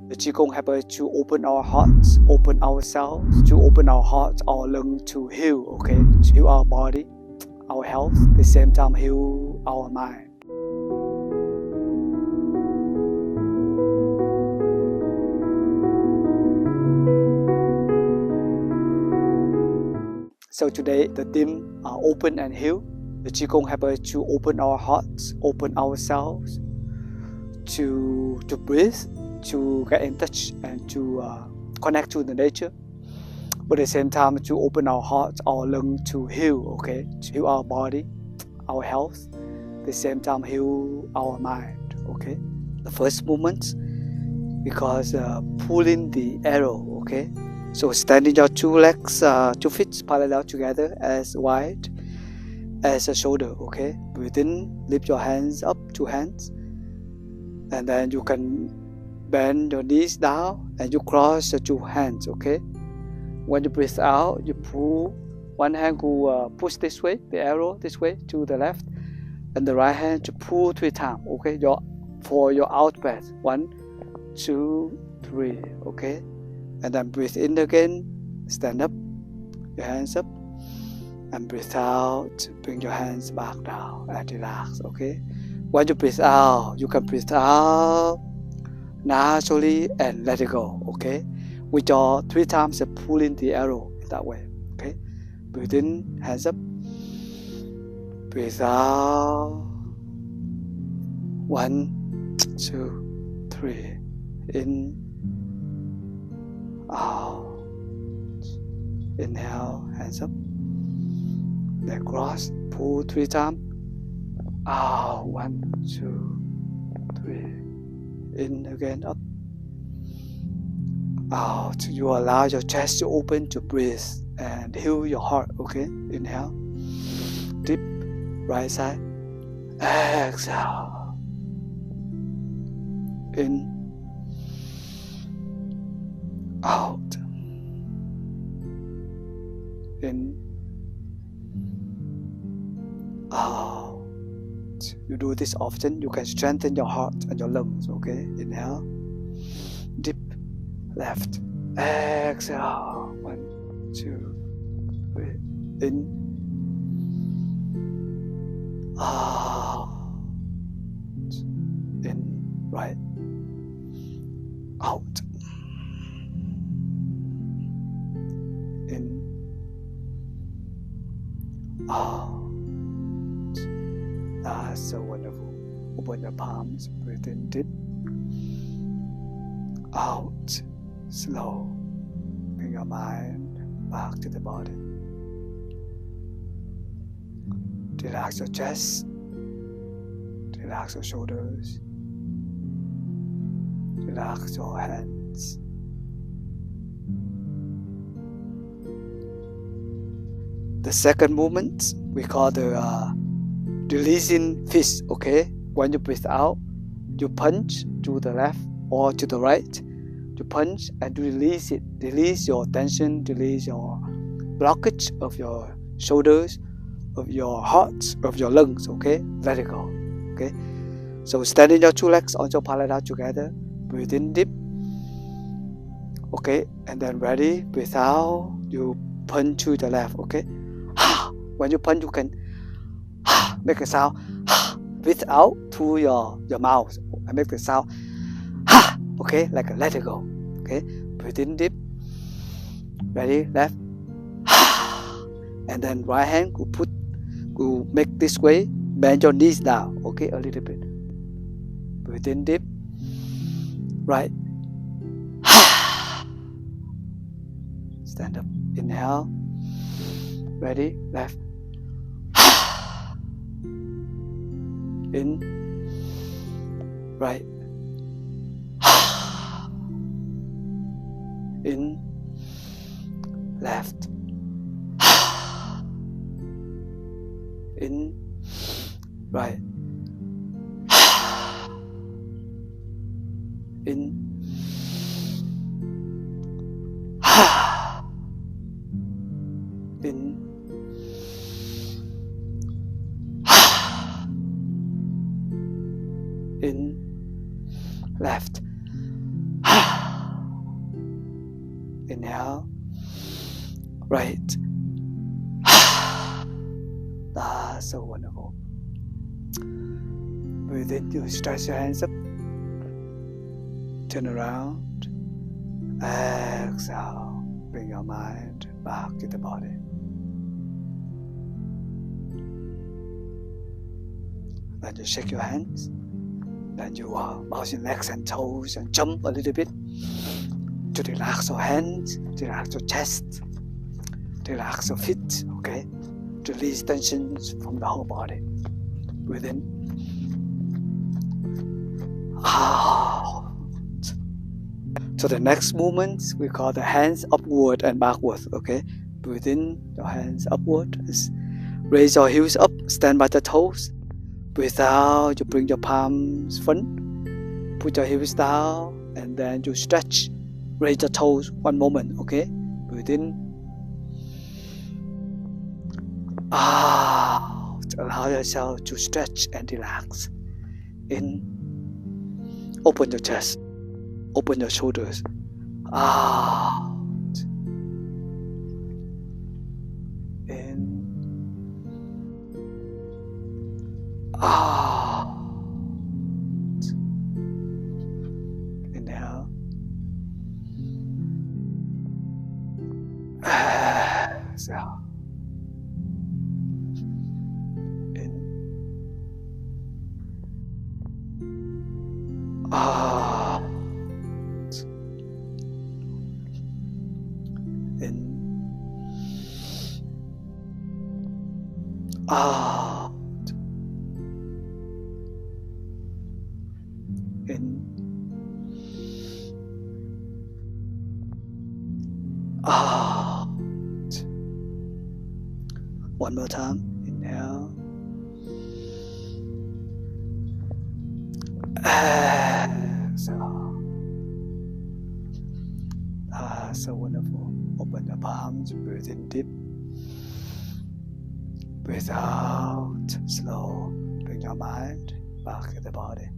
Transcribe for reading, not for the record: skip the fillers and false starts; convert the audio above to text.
The Qigong helps us to open our hearts, open ourselves, to open our hearts, our lungs to heal, okay? To heal our body, our health, at the same time heal our mind. So today the theme are open and heal. The Qigong helps us to open our hearts, open ourselves, to breathe, to get in touch and to connect to the nature. But at the same time to open our hearts, our lungs to heal, okay? To heal our body, our health, at the same time heal our mind, okay? The first movement, because pulling the arrow, okay? So standing your two legs, 2 feet parallel together as wide as a shoulder, okay? Breathe in, lift your hands up, 2 hands. And then you can bend your knees down and you cross the 2 hands, okay? When you breathe out, you pull one hand, go push this way, the arrow this way to the left, and the right hand to pull 3 times, okay? For your out breath, 1, 2, 3, okay? And then breathe in again, stand up, your hands up, and breathe out, bring your hands back down and relax, okay? When you breathe out, you can breathe out naturally and let it go, okay? With your 3 times pulling the arrow that way, okay? Breathe in, hands up, breathe out, 1, 2, 3, in, out, inhale, hands up, then cross, pull 3 times, out, 1, 2, 3, in again, up, out. You allow your chest to open to breathe and heal your heart, okay? Inhale, deep, right side, exhale, in, out, in, out. You do this often, you can strengthen your heart and your lungs, okay? Inhale, deep, left, exhale, 1, 2, 3, in, out, in, right, out, in, out. That's so wonderful. Open your palms, breathe in deep, out, slow. Bring your mind back to the body. Relax your chest, relax your shoulders, relax your hands. The second movement we call the releasing fist, okay? When you breathe out, you punch to the left or to the right. You punch and release it. Release your tension, release your blockage of your shoulders, of your heart, of your lungs, okay? Let it go, okay? So standing your 2 legs also parallel together. Breathe in deep, okay? And then ready, breathe out, you punch to the left, okay? When you punch, you can make a sound. Breathe out through your mouth and make the sound. Okay, like a let it go. Okay, breathe in deep. Ready, left. And then right hand, go make this way. Bend your knees down. Okay, a little bit. Breathe in deep. Right. Stand up. Inhale. Ready, left. In, right, in, left, in, right, in, in, in, left, Inhale. Right. That's so wonderful. Breathe in, you stretch your hands up. Turn around. Exhale. Bring your mind back to the body. Then you shake your hands. Then you bounce your legs and toes and jump a little bit to relax your hands, to relax your chest, to relax your feet, okay? To release tensions from the whole body. Breathe in. Out. So the next movement we call the hands upward and backward, okay? Breathe in, your hands upward. Raise your heels up, stand by the toes. Breathe out, you bring your palms front. Put your heels down, and then you stretch. Raise the toes one moment, okay? Breathe in. Out. Allow yourself to stretch and relax. In. Open your chest. Open your shoulders. Out. In. Out. Inhale. Exhale. In. Out. In. Out. In. Out. One more time. Inhale. Exhale. So wonderful. Open the palms. Breathe in deep. Breathe out slow. Bring your mind back to the body.